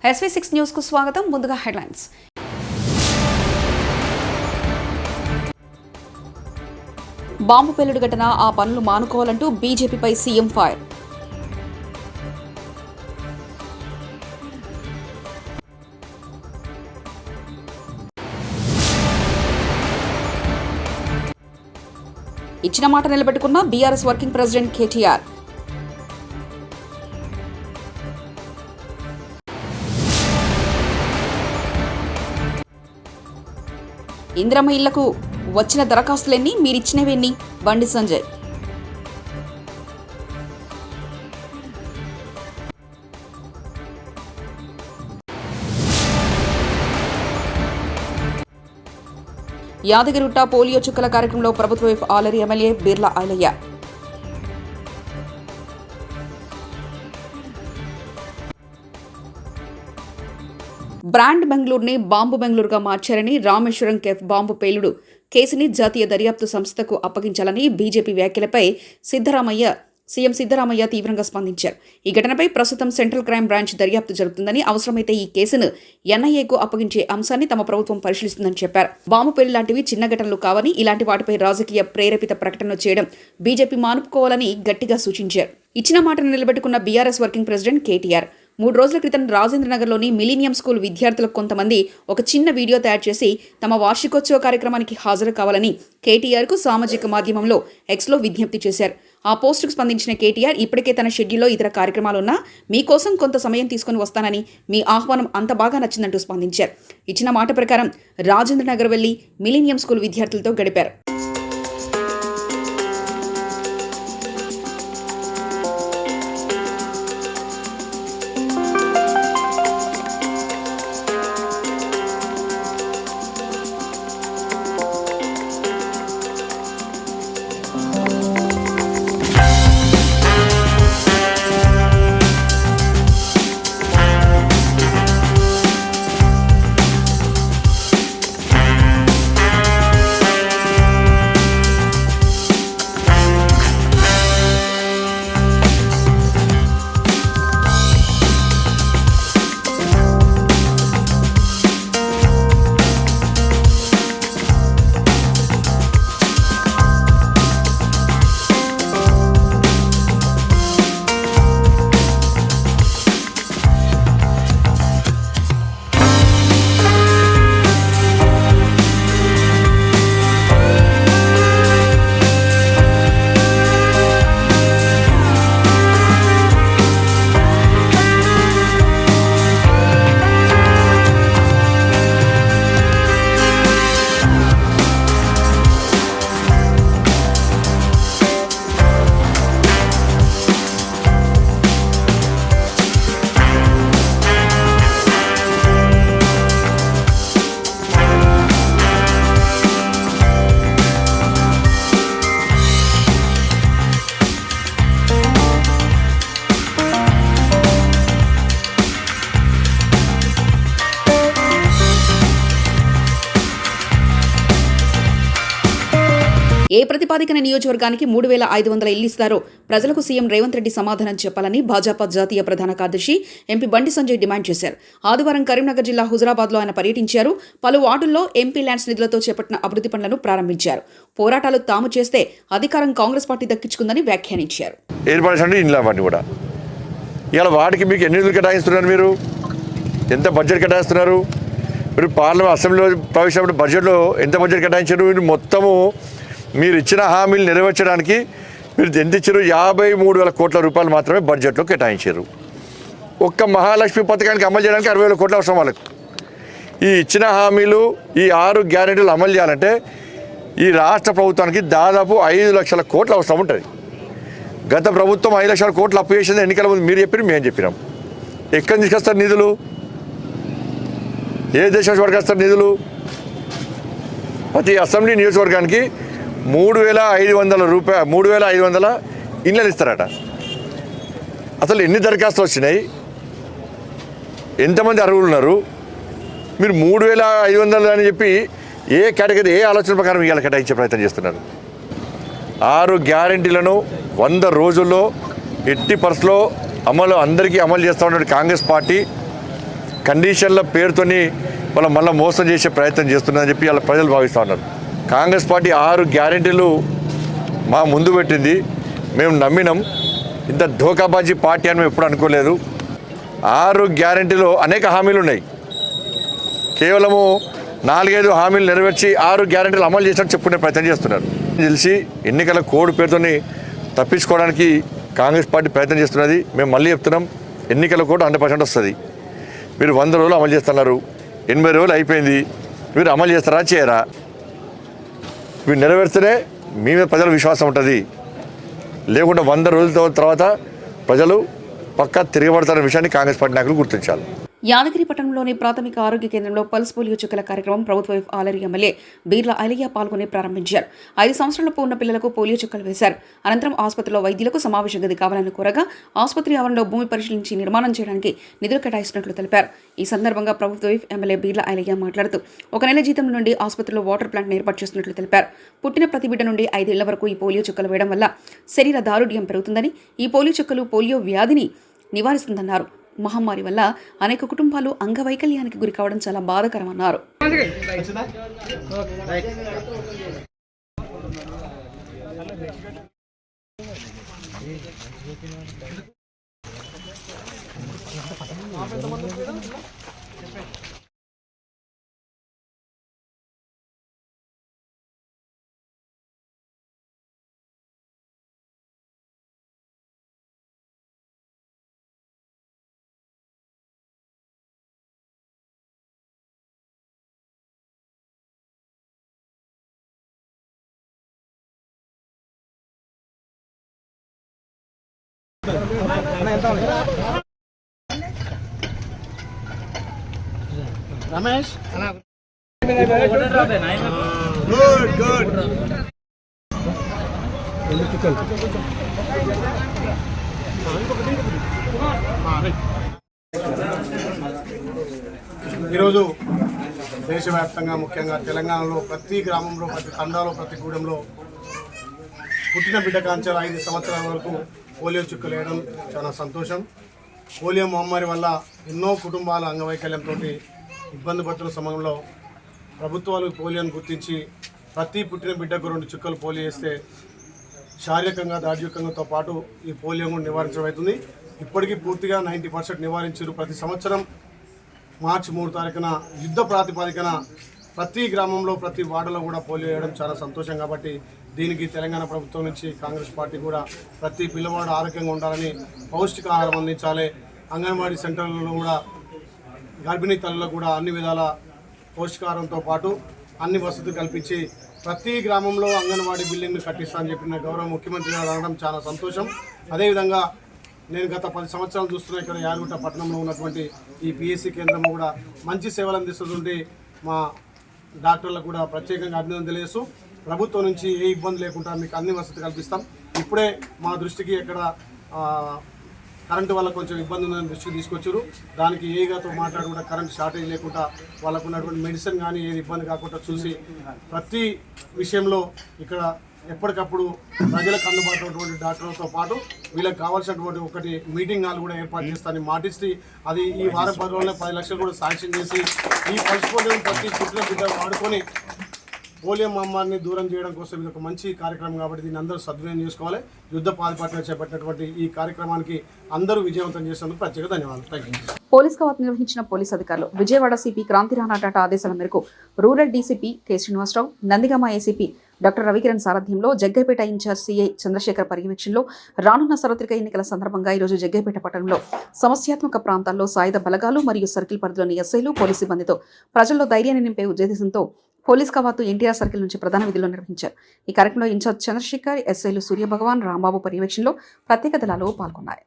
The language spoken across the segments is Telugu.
SV6 న్యూస్ కు స్వాగతం. ముందుగా హెడ్లైన్స్. బాంబు పేలుడు ఘటన, ఆ పనులు మానుకోవాలంటూ బీజేపీపై సీఎం ఫైర్. ఇచ్చిన మాట నిలబెట్టుకున్న BRS working president KTR. Indiramma ఇళ్లకు వచ్చిన దరఖాస్తులెన్ని, మీరిచ్చినవెన్ని? బండి సంజయ్. యాదగిరిగుట్ట పోలియో చుక్కల కార్యక్రమంలో ప్రభుత్వ వైపు ఆలరి ఎమ్మెల్యే బిర్లా ఐలయ్య. బ్రాండ్ బెంగళూరుని బాంబు బెంగళూరుగా మార్చారని, రామేశ్వరం కేఫ్ బాంబు పేలుడు కేసుని జాతీయ దర్యాప్తు సంస్థకు అప్పగించాలని బీజేపీ వ్యాఖ్యలపై సీఎం సిద్ధరామయ్య తీవ్రంగా స్పందించారు. ఈ ఘటనపై ప్రస్తుతం సెంట్రల్ క్రైమ్ బ్రాంచ్ దర్యాప్తు జరుగుతుందని, అవసరమైతే ఈ కేసును ఎన్ఐఏకు అప్పగించే అంశాన్ని తమ ప్రభుత్వం పరిశీలిస్తుందని చెప్పారు. బాంబు పేలుడు లాంటివి చిన్న ఘటనలు కావని, ఇలాంటి వాటిపై రాజకీయ ప్రేరేపిత ప్రకటనలు చేయడం బీజేపీ మానుకోవాలని గట్టిగా సూచించారు. ఇచ్చిన మాటను నిలబెట్టుకున్న బీఆర్ఎస్ వర్కింగ్ ప్రెసిడెంట్ కేటీఆర్ 3 రోజుల క్రితం రాజేంద్రనగర్లోని మిలీనియం స్కూల్ విద్యార్థులకు కొంతమంది ఒక చిన్న వీడియో తయారు చేసి తమ వార్షికోత్సవ కార్యక్రమానికి హాజరు కావాలని కేటీఆర్కు సామాజిక మాధ్యమంలో ఎక్స్లో విజ్ఞప్తి చేశారు. ఆ పోస్టుకు స్పందించిన కేటీఆర్, ఇప్పటికే తన షెడ్యూల్లో ఇతర కార్యక్రమాలున్నా మీకోసం కొంత సమయం తీసుకుని వస్తానని, మీ ఆహ్వానం అంత బాగా నచ్చిందంటూ స్పందించారు. ఇచ్చిన మాట ప్రకారం రాజేంద్రనగర్ వెళ్లి మిలీనియం స్కూల్ విద్యార్థులతో గడిపారు. ఏ ప్రతిపాదికన నియోజకవర్గానికి 3,500 ఇళ్లు ఇస్తారో ప్రజలకు సీఎం రేవంత్ రెడ్డి సమాధానం చెప్పాలని భాజపా జాతీయ ప్రధాన కార్యదర్శి ఎంపీ బండి సంజయ్ డిమాండ్ చేశారు. ఆదివారం కరీంనగర్ జిల్లా హుజురాబాద్లో ఆయన పర్యటించారు. పలు వార్డుల్లో ఎంపీ ల్యాండ్స్ నిధులతో చేపట్టిన అభివృద్ధి పనులను ప్రారంభించారు. పోరాటాలు తాము చేస్తే అధికారం కాంగ్రెస్ పార్టీ దక్కించుకుందని వ్యాఖ్యానించారు. వాటికి మీకు ఎన్ని నిధులు కేటాయిస్తున్నారు? మీరు ఎంత బడ్జెట్ కేటాయిస్తున్నారు? మీరు పార్లమెంట్ అసెంబ్లీలో ప్రవేశించిన బడ్జెట్లో ఎంత బడ్జెట్ కేటాయించారు? మీరు మొత్తము మీరు ఇచ్చిన హామీలు నెరవేర్చడానికి మీరు ఎంత ఇచ్చారు? 53,000 కోట్ల రూపాయలు మాత్రమే బడ్జెట్లో కేటాయించారు. ఒక్క మహాలక్ష్మి పథకానికి అమలు చేయడానికి 60,000 కోట్ల అవసరం వాళ్ళకు. ఈ ఇచ్చిన హామీలు, ఈ 6 గ్యారెంటీలు అమలు చేయాలంటే ఈ రాష్ట్ర ప్రభుత్వానికి దాదాపు 5 లక్షల కోట్ల అవసరం ఉంటుంది. గత ప్రభుత్వం 5 లక్షల కోట్లు అప్పు చేసింది ఎన్నికల ముందు. మీరు చెప్పారు, మేము చెప్పినాం. ఎక్కడి నుంచి వస్తారు నిధులు? ఏ దేశం నుంచి వస్తారు నిధులు? ప్రతి అసెంబ్లీ నియోజకవర్గానికి 3,500 ఇళ్ళని ఇస్తారట. అసలు ఎన్ని దరఖాస్తులు వచ్చినాయి? ఎంతమంది అర్హులు ఉన్నారు? మీరు 3,500 అని చెప్పి ఏ కేటగిరీ, ఏ ఆలోచన ప్రకారం ఇవాళ కేటాయించే ప్రయత్నం చేస్తున్నారు? 6 గ్యారెంటీలను 100 రోజుల్లో ఎట్టి పరిస్థితుల్లో అందరికీ అమలు చేస్తూ ఉన్నటువంటి కాంగ్రెస్ పార్టీ కండిషన్ల పేరుతోని వాళ్ళ మళ్ళీ మోసం చేసే ప్రయత్నం చేస్తున్నారని చెప్పి వాళ్ళ ప్రజలు భావిస్తూ ఉన్నారు. కాంగ్రెస్ పార్టీ 6 గ్యారెంటీలు మా ముందు పెట్టింది, మేము నమ్మినాం. ఇంత ధోకాబాజీ పార్టీ అని మేము ఎప్పుడు అనుకోలేదు. 6 గ్యారెంటీలో అనేక హామీలు ఉన్నాయి. కేవలము 4-5 హామీలు నెరవేర్చి 6 గ్యారెంటీలు అమలు చేసినట్టు చెప్పుకునే ప్రయత్నం చేస్తున్నారు. తెలిసి ఎన్నికల కోడ్ పేరుతోని తప్పించుకోవడానికి కాంగ్రెస్ పార్టీ ప్రయత్నం చేస్తున్నది. మేము మళ్ళీ చెప్తున్నాం, ఎన్నికల కోడ్ 100% వస్తుంది. మీరు 100 రోజులు అమలు చేస్తున్నారు, 80 రోజులు అయిపోయింది. మీరు అమలు చేస్తారా చేయరా? మీరు నెరవేర్స్తేనే మీ మీద ప్రజల విశ్వాసం ఉంటుంది. లేకుండా 100 రోజుల తర్వాత ప్రజలు పక్కా తిరగబడతారనే విషయాన్ని కాంగ్రెస్ పార్టీ నాయకులు గుర్తించాలి. యాదగిరి పట్టణంలోని ప్రాథమిక ఆరోగ్య కేంద్రంలో పల్స్ పోలియో చుక్కల కార్యక్రమం ప్రభుత్వ ఆలరి ఎమ్మెల్యే బీర్ల ఐలయ్య పాల్గొని ప్రారంభించారు. 5 సంవత్సరాలపు ఉన్న పిల్లలకు పోలియో చుక్కలు వేశారు. అనంతరం ఆసుపత్రిలో వైద్యులకు సమావేశ గది కావాలని కోరగా ఆసుపత్రి ఆవరణలో భూమి పరిశీలించి నిర్మాణం చేయడానికి నిధులు కేటాయిస్తున్నట్లు తెలిపారు. ఈ సందర్భంగా ప్రభుత్వ ఎమ్మెల్యే బీర్ల ఐలయ్య మాట్లాడుతూ 1 నెల జీతం నుండి ఆసుపత్రిలో వాటర్ ప్లాంట్ ఏర్పాటు చేస్తున్నట్లు తెలిపారు. పుట్టిన ప్రతి బిడ్డ నుండి 5 ఏళ్ల వరకు ఈ పోలియో చుక్కలు వేయడం వల్ల శరీర దారుఢ్యం పెరుగుతుందని, ఈ పోలియో చుక్కలు పోలియో వ్యాధిని నివారిస్తుందన్నారు. మహమ్మారి వల్ల అనేక కుటుంబాలు అంగవైకల్యానికి గురి కావడం చాలా బాధాకరమన్నారు. రమేష్ ఈరోజు దేశవ్యాప్తంగా ముఖ్యంగా తెలంగాణలో ప్రతి గ్రామంలో, ప్రతి తండాలో, ప్రతి గూడెంలో పుట్టిన బిడ్డ కాంచాల 5 సంవత్సరాల వరకు పోలియో చుక్కలు వేయడం చాలా సంతోషం. పోలియో మహమ్మారి వల్ల ఎన్నో కుటుంబాల అంగవైకల్యంతో ఇబ్బంది పడుతున్న సమయంలో ప్రభుత్వాలు పోలియోను గుర్తించి ప్రతి పుట్టిన బిడ్డకు 2 చుక్కలు పోలియో వేస్తే శారీరకంగా దార్ఢ్యంతో పాటు ఈ పోలియో కూడా నివారించడం అవుతుంది. ఇప్పటికీ పూర్తిగా 90% నివారించారు. ప్రతి సంవత్సరం మార్చి 3 తారీఖున యుద్ధ ప్రాతిపదికన ప్రతి గ్రామంలో, ప్రతి వార్డులో కూడా పోలియో వేయడం చాలా సంతోషం. కాబట్టి దీనికి తెలంగాణ ప్రభుత్వం నుంచి కాంగ్రెస్ పార్టీ కూడా ప్రతి పిల్లవాడు ఆరోగ్యంగా ఉండాలని పౌష్టికాహారం అందించాలి. అంగన్వాడీ సెంటర్లలో కూడా గర్భిణీ తల్లులకు కూడా అన్ని విధాల పౌష్టికాహారంతో పాటు అన్ని వసతులు కల్పించి ప్రతి గ్రామంలో అంగన్వాడీ బిల్డింగ్ను కట్టిస్తా అని చెప్పిన గౌరవ ముఖ్యమంత్రి గారు అనడం చాలా సంతోషం. అదేవిధంగా నేను గత 10 సంవత్సరాలు చూస్తున్నా ఇక్కడ యాదగిరిగుట్ట పట్టణంలో ఉన్నటువంటి ఈ పిఎస్సి కేంద్రం కూడా మంచి సేవలు అందిస్తుంటే మా డాక్టర్లకు కూడా ప్రత్యేకంగా అభినందనలు తెలియజేస్తూ ప్రభుత్వం నుంచి ఏ ఇబ్బంది లేకుండా మీకు అన్ని వసతులు కల్పిస్తాం. ఇప్పుడే మా దృష్టికి ఇక్కడ కరెంటు వల్ల కొంచెం ఇబ్బంది ఉందని దృష్టికి తీసుకొచ్చారు. దానికి ఏగాతో మాట్లాడి కూడా కరెంట్ షార్టేజ్ లేకుండా వాళ్ళకు ఉన్నటువంటి మెడిసిన్ కానీ ఏది ఇబ్బంది కాకుండా చూసి ప్రతి విషయంలో ఇక్కడ ఎప్పటికప్పుడు ప్రజలకు అందుబాటులో ఉన్నటువంటి డాక్టర్లతో పాటు వీళ్ళకి కావాల్సినటువంటి ఒకటి మీటింగ్ హాల్ కూడా ఏర్పాటు చేస్తానని మాటిస్తే అది ఈ వారం 10 రోజుల్లో 10 లక్షలు కూడా శాంక్షన్ చేసి ఈ పల్స్ పోలియోని ప్రతి పుట్టిన బిడ్డ వాడుకొని పోలియో మహమ్మారిని దూరం చేయడం కోసం ఇది ఒక మంచి కార్యక్రమం. కాబట్టి దీన్ని అందరూ సద్వినియోగం చేసుకోవాలి. యుద్ధ ప్రాతిపదికన చేపట్టినటువంటి ఈ కార్యక్రమానికి అందరూ విజయవంతం చేసినందుకు ప్రత్యేక ధన్యవాదాలు. Thank you. పోలీస్ కవాతు నిర్వహించిన పోలీస్ అధికారులు విజయవాడ సిపి క్రాంతి రాణా టాటా ఆదేశాల మేరకు rural DCP K Srinivasarao, Nandigama ACP doctor Ravikiran సారథ్యంలో జగ్గైపేట ఇన్ఛార్జ్ సిఐ చంద్రశేఖర్ పర్యవేక్షణలో రానున్న సార్వత్రిక ఎన్నికల సందర్భంగా ఈరోజు జగ్గైపేట పట్టణంలో సమస్యాత్మక ప్రాంతాల్లో సాయుధ బలగాలు మరియు సర్కిల్ పరిధిలోని ఎస్ఐలు పోలీసు సిబ్బందితో ప్రజల్లో ధైర్యాన్ని నింపే ఉద్దేశంతో పోలీస్ కవాతు ఎన్టీఆర్ సర్కిల్ నుంచి ప్రధాన విధుల్లో నిర్వహించారు. ఈ కార్యక్రమంలో ఇన్ఛార్జ్ చంద్రశేఖర్, ఎస్ఐలు సూర్యభగవాన్, రాంబాబు పర్యవేక్షణలో ప్రత్యేక దళాలు పాల్గొన్నారు.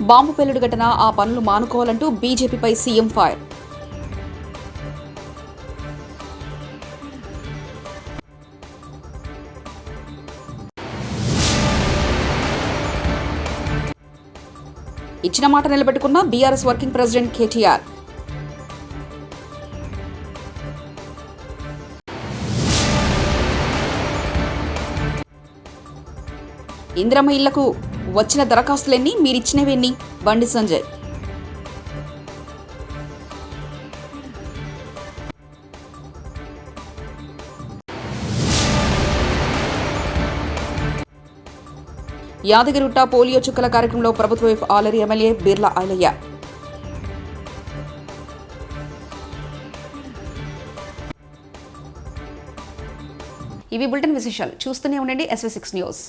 బాంబు పేలుడు ఘటన, ఆ పనులు మానుకోవాలంటూ బీజేపీపై సీఎం ఫైర్. ఇచ్చిన మాట నిలబెట్టుకున్న BRS working president KTR. Indiramma ఇళ్లకు వచ్చిన దరఖాస్తులెన్ని, మీరిచ్చినవెన్ని? బండి సంజయ్. యాదగిరిగుట్ట పోలియో చుక్కల కార్యక్రమంలో ప్రభుత్వ వైపు ఆలరి ఎమ్మెల్యే బిర్లా ఐలయ్య. ఇవి బులెటిన్ విశేషాలు. చూస్తూనే ఉండండి SV6 న్యూస్.